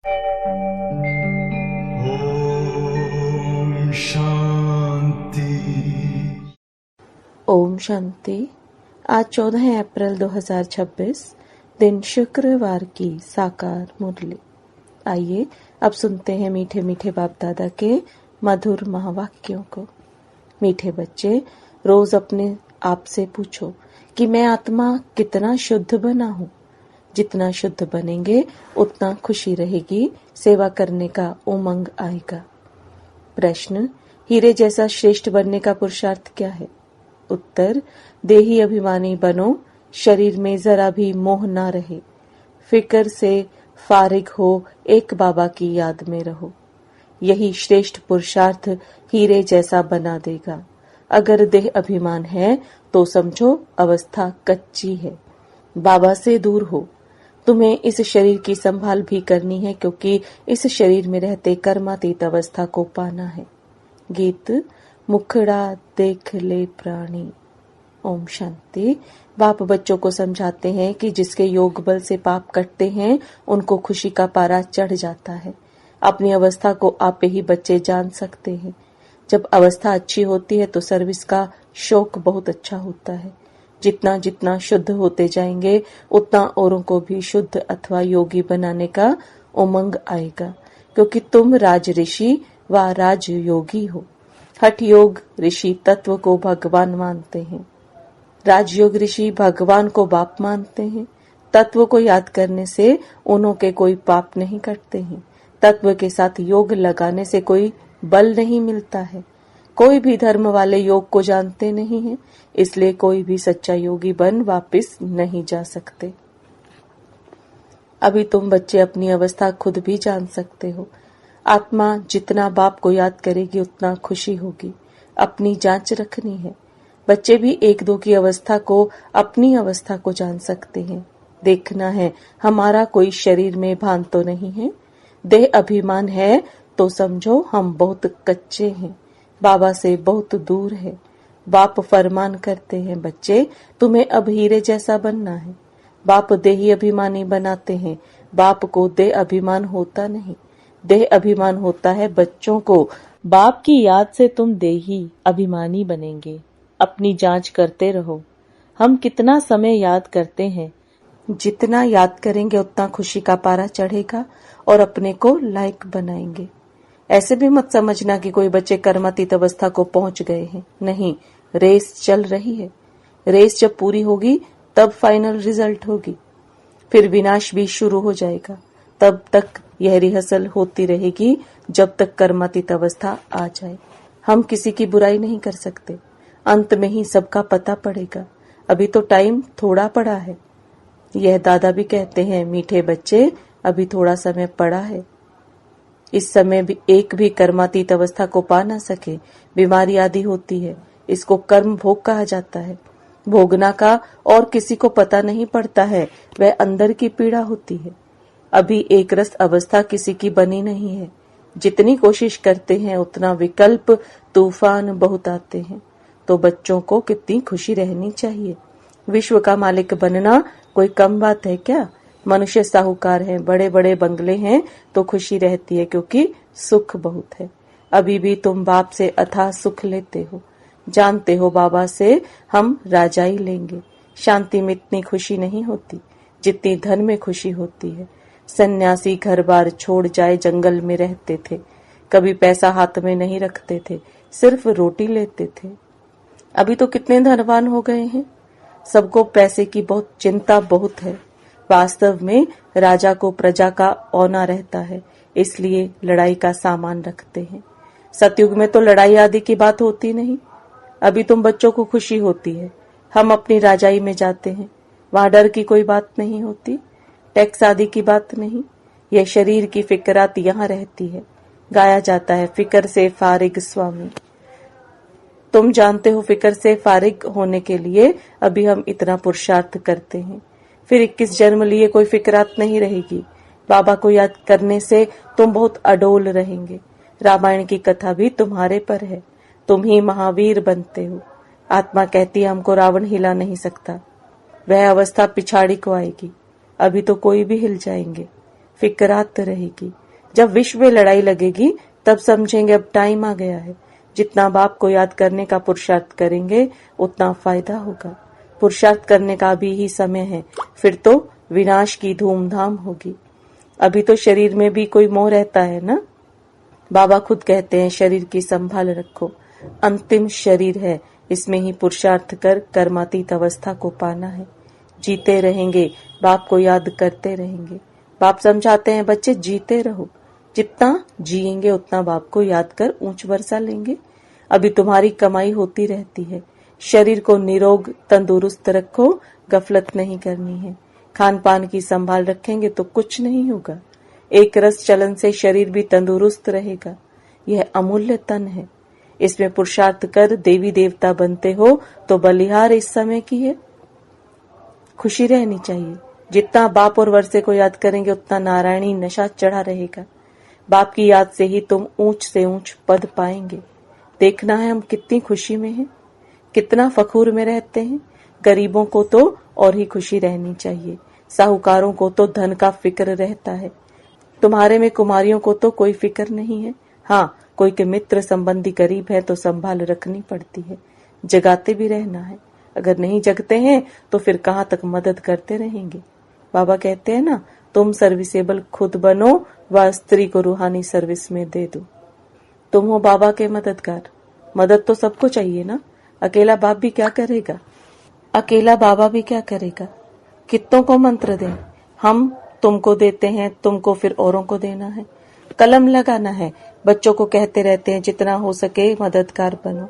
ओम शांति। ओम शांति। आज 14 अप्रैल 2026 दिन शुक्रवार की साकार मुरली। आइए अब सुनते हैं मीठे मीठे बाप दादा के मधुर महावाक्यों को। मीठे बच्चे, रोज अपने आप से पूछो कि मैं आत्मा कितना शुद्ध बना हूँ। जितना शुद्ध बनेंगे उतना खुशी रहेगी, सेवा करने का उमंग आएगा। प्रश्न, हीरे जैसा श्रेष्ठ बनने का पुरुषार्थ क्या है? उत्तर, देही अभिमानी बनो, शरीर में जरा भी मोह ना रहे, फिक्र से फारिग हो, एक बाबा की याद में रहो। यही श्रेष्ठ पुरुषार्थ हीरे जैसा बना देगा। अगर देह अभिमान है तो समझो अवस्था कच्ची है, बाबा से दूर हो। तुम्हें इस शरीर की संभाल भी करनी है, क्योंकि इस शरीर में रहते कर्मातीत अवस्था को पाना है। गीत, मुखड़ा देख ले प्राणी। ओम शांति। बाप बच्चों को समझाते हैं कि जिसके योग बल से पाप कटते हैं उनको खुशी का पारा चढ़ जाता है। अपनी अवस्था को आप ही बच्चे जान सकते हैं। जब अवस्था अच्छी होती है तो सर्विस का शौक बहुत अच्छा होता है। जितना जितना शुद्ध होते जाएंगे उतना औरों को भी शुद्ध अथवा योगी बनाने का उमंग आएगा, क्योंकि तुम राज ऋषि व राज योगी हो। हठ योग ऋषि तत्व को भगवान मानते हैं, राजयोग ऋषि भगवान को बाप मानते हैं। तत्व को याद करने से उन्हों के कोई पाप नहीं कटते हैं। तत्व के साथ योग लगाने से कोई बल नहीं मिलता है। कोई भी धर्म वाले योग को जानते नहीं हैं, इसलिए कोई भी सच्चा योगी बन वापस नहीं जा सकते। अभी तुम बच्चे अपनी अवस्था खुद भी जान सकते हो। आत्मा जितना बाप को याद करेगी उतना खुशी होगी। अपनी जांच रखनी है। बच्चे भी एक दो की अवस्था को, अपनी अवस्था को जान सकते हैं। देखना है हमारा कोई शरीर में भान तो नहीं है। देह अभिमान है तो समझो हम बहुत कच्चे हैं, बाबा से बहुत दूर है। बाप फरमान करते हैं, बच्चे तुम्हें अब हीरे जैसा बनना है। बाप देही अभिमानी बनाते हैं, बाप को देह अभिमान होता नहीं। देह अभिमान होता है बच्चों को। बाप की याद से तुम देही अभिमानी बनेंगे। अपनी जांच करते रहो। हम कितना समय याद करते हैं? जितना याद करेंगे उतना खुशी का पारा चढ़ेगा और अपने को लायक बनाएंगे। ऐसे भी मत समझना कि कोई बच्चे कर्मातीत अवस्था को पहुंच गए हैं। नहीं, रेस चल रही है। रेस जब पूरी होगी तब फाइनल रिजल्ट होगी। फिर विनाश भी शुरू हो जाएगा। तब तक यह रिहर्सल होती रहेगी जब तक कर्मातीत अवस्था आ जाए। हम किसी की बुराई नहीं कर सकते। अंत में ही सबका पता पड़ेगा। अभी तो टाइम थोड़ा पड़ा है। यह दादा भी कहते हैं, मीठे बच्चे अभी थोड़ा समय पड़ा है। इस समय भी एक भी कर्मातीत अवस्था को पा न सके, बीमारी आदि होती है। इसको कर्म भोग कहा जाता है। भोगना का और किसी को पता नहीं पड़ता है, वह अंदर की पीड़ा होती है। अभी एक रस अवस्था किसी की बनी नहीं है। जितनी कोशिश करते हैं उतना विकल्प तूफान बहुत आते हैं। तो बच्चों को कितनी खुशी रहनी चाहिए। विश्व का मालिक बनना कोई कम बात है क्या? मनुष्य साहूकार हैं, बड़े बड़े बंगले हैं तो खुशी रहती है, क्योंकि सुख बहुत है। अभी भी तुम बाप से अथाह सुख लेते हो। जानते हो बाबा से हम राजाई लेंगे। शांति में इतनी खुशी नहीं होती जितनी धन में खुशी होती है। सन्यासी घर बार छोड़ जाए जंगल में रहते थे, कभी पैसा हाथ में नहीं रखते थे, सिर्फ रोटी लेते थे। अभी तो कितने धनवान हो गए हैं। सबको पैसे की बहुत चिंता बहुत है। वास्तव में राजा को प्रजा का औना रहता है, इसलिए लड़ाई का सामान रखते हैं। सतयुग में तो लड़ाई आदि की बात होती नहीं। अभी तुम बच्चों को खुशी होती है। हम अपनी राजाई में जाते हैं, वहां डर की कोई बात नहीं होती, टैक्स आदि की बात नहीं। यह शरीर की फिक्रात यहाँ रहती है। गाया जाता है, फिक्र से फारिग स्वामी। तुम जानते हो फिक्र से फारिग होने के लिए अभी हम इतना पुरुषार्थ करते हैं। फिर 21 जन्म लिए कोई फिक्रात नहीं रहेगी। बाबा को याद करने से तुम बहुत अडोल रहेंगे। रामायण की कथा भी तुम्हारे पर है। तुम ही महावीर बनते हो। आत्मा कहती है हमको रावण हिला नहीं सकता। वह अवस्था पिछाड़ी को आएगी। अभी तो कोई भी हिल जाएंगे। फिक्रात रहेगी। जब विश्व में लड़ाई लगेगी तब समझेंगे अब टाइम आ गया है। जितना बाप को याद करने का पुरुषार्थ करेंगे उतना फायदा होगा। पुरुषार्थ करने का अभी ही समय है, फिर तो विनाश की धूमधाम होगी। अभी तो शरीर में भी कोई मोह रहता है ना। बाबा खुद कहते हैं शरीर की संभाल रखो, अंतिम शरीर है, इसमें ही पुरुषार्थ कर कर्मातीत अवस्था को पाना है। जीते रहेंगे, बाप को याद करते रहेंगे। बाप समझाते हैं बच्चे जीते रहो, जितना जिएंगे उतना बाप को याद कर ऊंच वर्षा लेंगे। अभी तुम्हारी कमाई होती रहती है। शरीर को निरोग तंदुरुस्त रखो, गफलत नहीं करनी है। खान पान की संभाल रखेंगे तो कुछ नहीं होगा। एक रस चलन से शरीर भी तंदुरुस्त रहेगा। यह अमूल्य तन है, इसमें पुरुषार्थ कर देवी देवता बनते हो तो बलिहार इस समय की है। खुशी रहनी चाहिए। जितना बाप और वर्षे को याद करेंगे उतना नारायणी नशा चढ़ा रहेगा। बाप की याद से ही तुम ऊंच से ऊंच पद पाएंगे। देखना है हम कितनी खुशी में हैं, कितना फखूर में रहते हैं। गरीबों को तो और ही खुशी रहनी चाहिए, साहूकारों को तो धन का फिक्र रहता है। तुम्हारे में कुमारियों को तो कोई फिक्र नहीं है। हाँ, कोई के मित्र संबंधी गरीब है तो संभाल रखनी पड़ती है। जगाते भी रहना है, अगर नहीं जगते हैं तो फिर कहाँ तक मदद करते रहेंगे। बाबा कहते हैं ना, तुम सर्विसेबल खुद बनो व स्त्री को रूहानी सर्विस में दे दो। तुम हो बाबा के मददगार। मदद तो सबको चाहिए ना। अकेला बाप भी क्या करेगा, अकेला बाबा भी क्या करेगा। कितनों को मंत्र दें, हम तुमको देते हैं, तुमको फिर औरों को देना है। कलम लगाना है, बच्चों को कहते रहते हैं जितना हो सके मददगार बनो,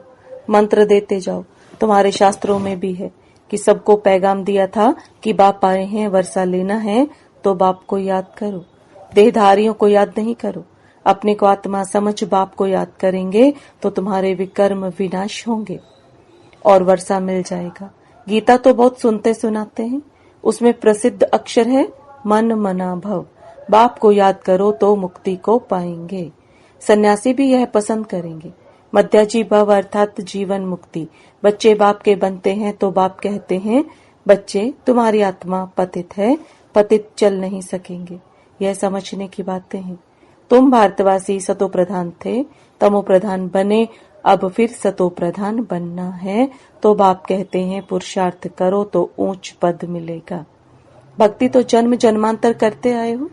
मंत्र देते जाओ। तुम्हारे शास्त्रों में भी है कि सबको पैगाम दिया था कि बाप आए हैं, वर्षा लेना है तो बाप को याद करो। देहधारियों को याद नहीं करो, अपने को आत्मा समझ बाप को याद करेंगे तो तुम्हारे विकर्म विनाश होंगे और वर्षा मिल जाएगा। गीता तो बहुत सुनते सुनाते हैं, उसमें प्रसिद्ध अक्षर है मन मना भव। बाप को याद करो तो मुक्ति को पाएंगे। सन्यासी भी यह पसंद करेंगे। मध्याजी भव अर्थात जीवन मुक्ति। बच्चे बाप के बनते हैं तो बाप कहते हैं बच्चे तुम्हारी आत्मा पतित है, पतित चल नहीं सकेंगे। यह समझने की बातें हैं। तुम भारतवासी सतो प्रधान थे, तमो प्रधान बने, अब फिर सतो प्रधान बनना है तो बाप कहते हैं पुरुषार्थ करो तो ऊंच पद मिलेगा। भक्ति तो जन्म जन्मांतर करते आए हो,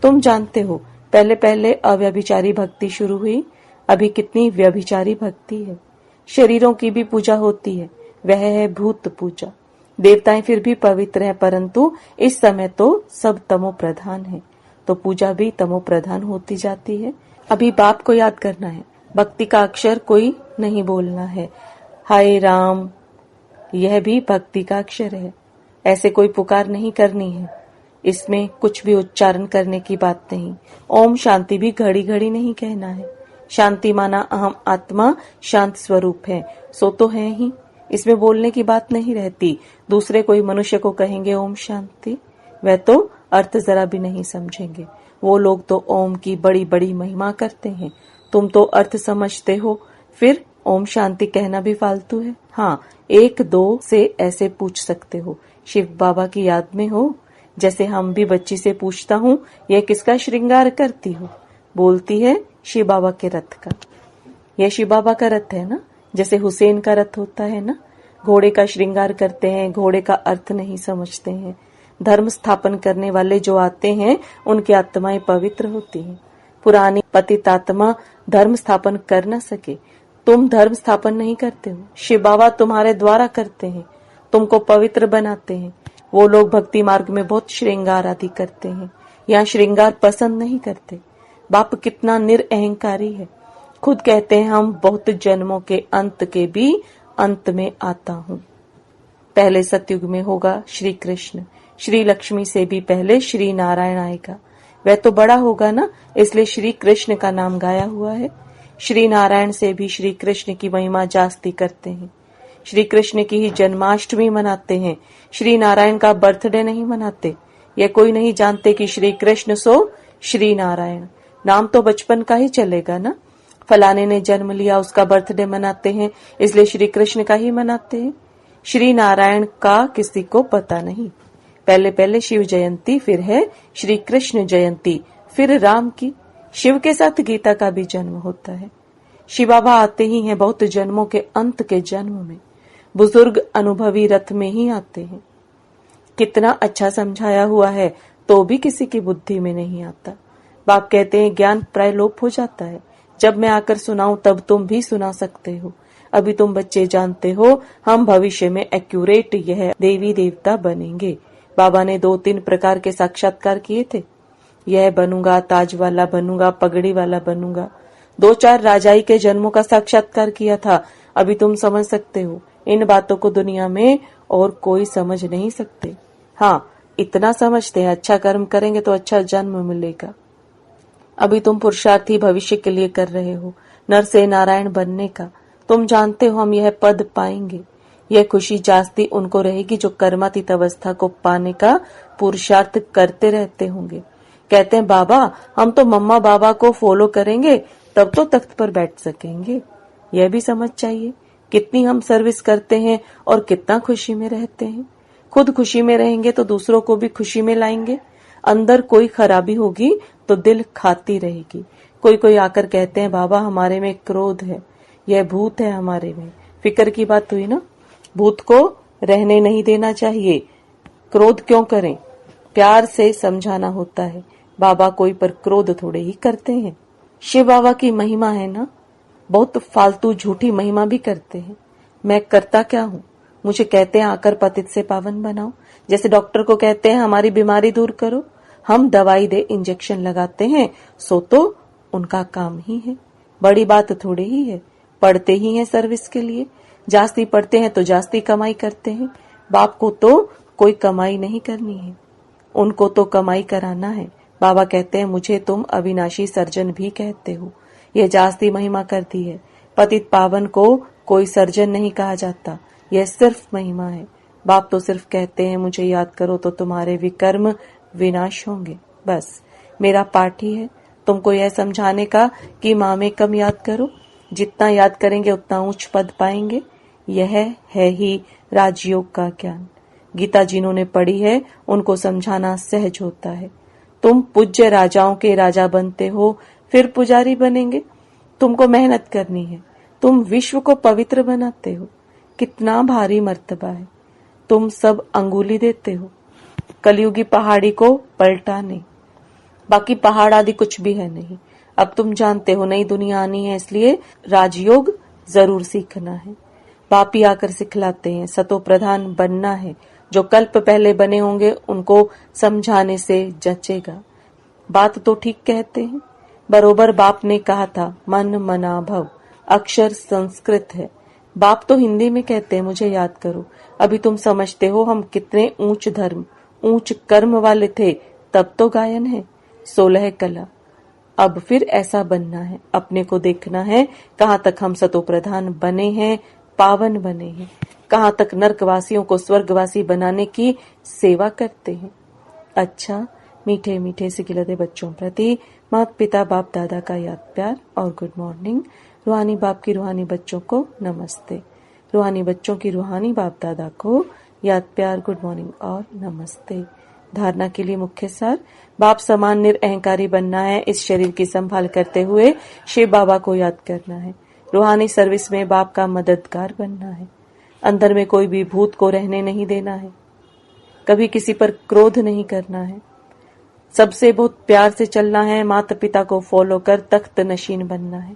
तुम जानते हो। पहले पहले अव्यभिचारी भक्ति शुरू हुई, अभी कितनी व्यभिचारी भक्ति है। शरीरों की भी पूजा होती है, वह है भूत पूजा। देवताएं फिर भी पवित्र है, परंतु इस समय तो सब तमो प्रधान है, तो पूजा भी तमो प्रधान होती जाती है। अभी बाप को याद करना है, भक्ति का अक्षर कोई नहीं बोलना है। हाय राम, यह भी भक्ति का अक्षर है। ऐसे कोई पुकार नहीं करनी है, इसमें कुछ भी उच्चारण करने की बात नहीं। ओम शांति भी घड़ी घड़ी नहीं कहना है। शांति माना अहम आत्मा शांत स्वरूप है, सो तो है ही, इसमें बोलने की बात नहीं रहती। दूसरे कोई मनुष्य को कहेंगे ओम शांति, वह तो अर्थ जरा भी नहीं समझेंगे। वो लोग तो ओम की बड़ी बड़ी महिमा करते हैं, तुम तो अर्थ समझते हो, फिर ओम शांति कहना भी फालतू है। हाँ, एक दो से ऐसे पूछ सकते हो, शिव बाबा की याद में हो। जैसे हम भी बच्ची से पूछता हूँ यह किसका श्रृंगार करती हो, बोलती है शिव बाबा के रथ का। यह शिव बाबा का रथ है ना, जैसे हुसैन का रथ होता है ना। घोड़े का श्रृंगार करते हैं, घोड़े का अर्थ नहीं समझते हैं। धर्म स्थापन करने वाले जो आते हैं उनकी आत्माएं पवित्र होती हैं। पुरानी पतित आत्मा धर्म स्थापन कर न सके। तुम धर्म स्थापन नहीं करते हो, शिव बाबा तुम्हारे द्वारा करते हैं, तुमको पवित्र बनाते हैं। वो लोग भक्ति मार्ग में बहुत श्रृंगार आदि करते हैं, यहाँ श्रृंगार पसंद नहीं करते। बाप कितना निरअहंकारी है, खुद कहते हैं हम बहुत जन्मों के अंत के भी अंत में आता हूँ। पहले सतयुग में होगा श्री कृष्ण, श्री लक्ष्मी से भी पहले श्री नारायण आएगा। वह तो बड़ा होगा ना, इसलिए श्री कृष्ण का नाम गाया हुआ है। श्री नारायण से भी श्री कृष्ण की महिमा जास्ती करते हैं। श्री कृष्ण की ही जन्माष्टमी मनाते हैं, श्री नारायण का बर्थडे नहीं मनाते। यह कोई नहीं जानते कि श्री कृष्ण सो श्री नारायण, नाम तो बचपन का ही चलेगा ना। फलाने ने जन्म लिया, उसका बर्थडे मनाते हैं, इसलिए श्री कृष्ण का ही मनाते हैं। श्री नारायण का किसी को पता नहीं। पहले पहले शिव जयंती, फिर है श्री कृष्ण जयंती, फिर राम की। शिव के साथ गीता का भी जन्म होता है। शिव बाबा आते ही हैं बहुत जन्मों के अंत के जन्म में, बुजुर्ग अनुभवी रथ में ही आते हैं। कितना अच्छा समझाया हुआ है तो भी किसी की बुद्धि में नहीं आता। बाप कहते हैं ज्ञान प्राय लोप हो जाता है, जब मैं आकर सुनाऊं तब तुम भी सुना सकते हो। अभी तुम बच्चे जानते हो हम भविष्य में एक्यूरेट यह देवी देवता बनेंगे। बाबा ने 2-3 प्रकार के साक्षात्कार किए थे, यह बनूंगा, ताज वाला बनूंगा, पगड़ी वाला बनूंगा। 2-4 राजाई के जन्मों का साक्षात्कार किया था। अभी तुम समझ सकते हो, इन बातों को दुनिया में और कोई समझ नहीं सकते। हाँ, इतना समझते हैं अच्छा कर्म करेंगे तो अच्छा जन्म मिलेगा। अभी तुम पुरुषार्थी भविष्य के लिए कर रहे हो, नर से नारायण बनने का। तुम जानते हो हम यह पद पाएंगे। यह खुशी जास्ती उनको रहेगी जो कर्मातीत अवस्था को पाने का पुरुषार्थ करते रहते होंगे। कहते हैं बाबा हम तो मम्मा बाबा को फॉलो करेंगे तब तो तख्त पर बैठ सकेंगे। यह भी समझ चाहिए कितनी हम सर्विस करते हैं और कितना खुशी में रहते हैं। खुद खुशी में रहेंगे तो दूसरों को भी खुशी में लाएंगे। अंदर कोई खराबी होगी तो दिल खाती रहेगी। कोई आकर कहते हैं बाबा हमारे में क्रोध है, यह भूत है हमारे में। फिक्र की बात हुई ना, भूत को रहने नहीं देना चाहिए। क्रोध क्यों करें, प्यार से समझाना होता है। बाबा कोई पर क्रोध थोड़े ही करते हैं। शिव बाबा की महिमा है ना, बहुत फालतू झूठी महिमा भी करते हैं। मैं करता क्या हूँ, मुझे कहते हैं आकर पतित से पावन बनाओ। जैसे डॉक्टर को कहते हैं हमारी बीमारी दूर करो, हम दवाई दे इंजेक्शन लगाते हैं, सो तो उनका काम ही है। बड़ी बात थोड़ी ही है, पढ़ते ही हैं सर्विस के लिए। जास्ती पढ़ते हैं तो जास्ती कमाई करते हैं। बाप को तो कोई कमाई नहीं करनी है, उनको तो कमाई कराना है। बाबा कहते हैं मुझे तुम अविनाशी सर्जन भी कहते हो, यह जास्ती महिमा करती है। पतित पावन को कोई सर्जन नहीं कहा जाता, यह सिर्फ महिमा है। बाप तो सिर्फ कहते हैं मुझे याद करो तो तुम्हारे विकर्म विनाश होंगे। बस मेरा पाठ ही है तुमको यह समझाने का कि माँ में कम याद करो, जितना याद करेंगे उतना उच्च पद पाएंगे। यह है ही राजयोग का ज्ञान। गीता जिन्होंने पढ़ी है उनको समझाना सहज होता है। तुम पूज्य राजाओं के राजा बनते हो, फिर पुजारी बनेंगे। तुमको मेहनत करनी है, तुम विश्व को पवित्र बनाते हो। कितना भारी मर्तबा है, तुम सब अंगुली देते हो कलयुगी पहाड़ी को पलटाने। बाकी पहाड़ आदि कुछ भी है नहीं। अब तुम जानते हो नई दुनिया आनी है, इसलिए राजयोग जरूर सीखना है। बाप ही आकर सिखलाते हैं, सतो प्रधान बनना है। जो कल्प पहले बने होंगे उनको समझाने से जचेगा। बात तो ठीक कहते हैं, बरोबर बाप ने कहा था मन मना भव। अक्षर संस्कृत है, बाप तो हिंदी में कहते हैं मुझे याद करो। अभी तुम समझते हो हम कितने ऊंच धर्म ऊंच कर्म वाले थे, तब तो गायन है 16 कला। अब फिर ऐसा बनना है, अपने को देखना है कहाँ तक हम सतो प्रधान बने हैं, पावन बने हैं, कहाँ तक नरकवासियों को स्वर्गवासी बनाने की सेवा करते हैं। अच्छा, मीठे मीठे सिकिलते बच्चों प्रति माता पिता बाप दादा का याद प्यार और गुड मॉर्निंग। रूहानी बाप की रूहानी बच्चों को नमस्ते, रूहानी बच्चों की रूहानी बाप दादा को याद प्यार गुड मॉर्निंग और नमस्ते। धारणा के लिए मुख्य सार, बाप समान निरअहंकारी बनना है। इस शरीर की संभाल करते हुए शिव बाबा को याद करना है। रूहानी सर्विस में बाप का मददगार बनना है। अंदर में कोई भी भूत को रहने नहीं देना है, कभी किसी पर क्रोध नहीं करना है, सबसे बहुत प्यार से चलना है। माता पिता को फॉलो कर तख्त नशीन बनना है।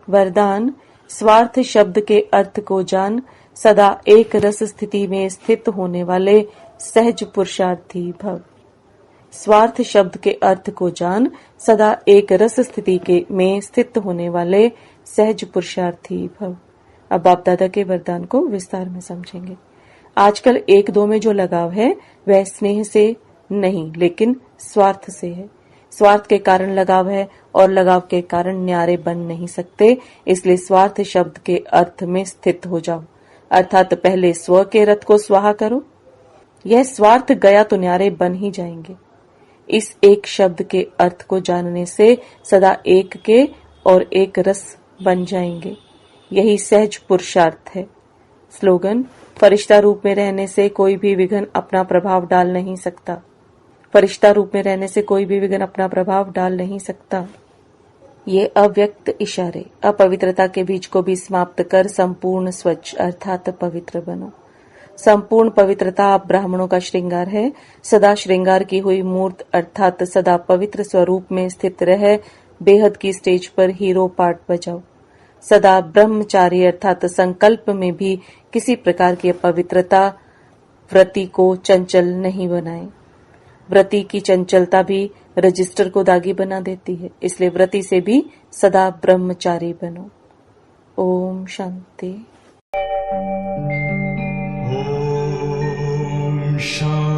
वरदान, स्वार्थ शब्द के अर्थ को जान, सदा एक रस स्थिति में स्थित होने वाले सहज पुरुषार्थी भव। स्वार्थ शब्द के अर्थ को जान, सदा एक रस स्थिति में स्थित होने वाले सहज पुरुषार्थी भव। अब बाप दादा के वरदान को विस्तार में समझेंगे। आजकल 1-2 में जो लगाव है वह स्नेह से नहीं लेकिन स्वार्थ से है। स्वार्थ के कारण लगाव है और लगाव के कारण न्यारे बन नहीं सकते, इसलिए स्वार्थ शब्द के अर्थ में स्थित हो जाओ। अर्थात पहले स्व के रथ को स्वाहा करो। यह स्वार्थ गया तो न्यारे बन ही जाएंगे। इस एक शब्द के अर्थ को जानने से सदा एक के और एक रस बन जाएंगे। यही सहज पुरुषार्थ है। स्लोगन, फरिश्ता रूप में रहने से कोई भी विघ्न अपना प्रभाव डाल नहीं सकता। फरिश्ता रूप में रहने से कोई भी विघ्न अपना प्रभाव डाल नहीं सकता। ये अव्यक्त इशारे अपवित्रता के बीज को भी समाप्त कर संपूर्ण स्वच्छ अर्थात पवित्र बनो। संपूर्ण पवित्रता आप ब्राह्मणों का श्रृंगार है। सदा श्रृंगार की हुई मूर्त अर्थात सदा पवित्र स्वरूप में स्थित रह बेहद की स्टेज पर हीरो पार्ट बजाओ। सदा ब्रह्मचारी अर्थात संकल्प में भी किसी प्रकार की अपवित्रता व्रती को चंचल नहीं बनाए। व्रती की चंचलता भी रजिस्टर को दागी बना देती है, इसलिए व्रती से भी सदा ब्रह्मचारी बनो। ओम शांति। Om Shanti.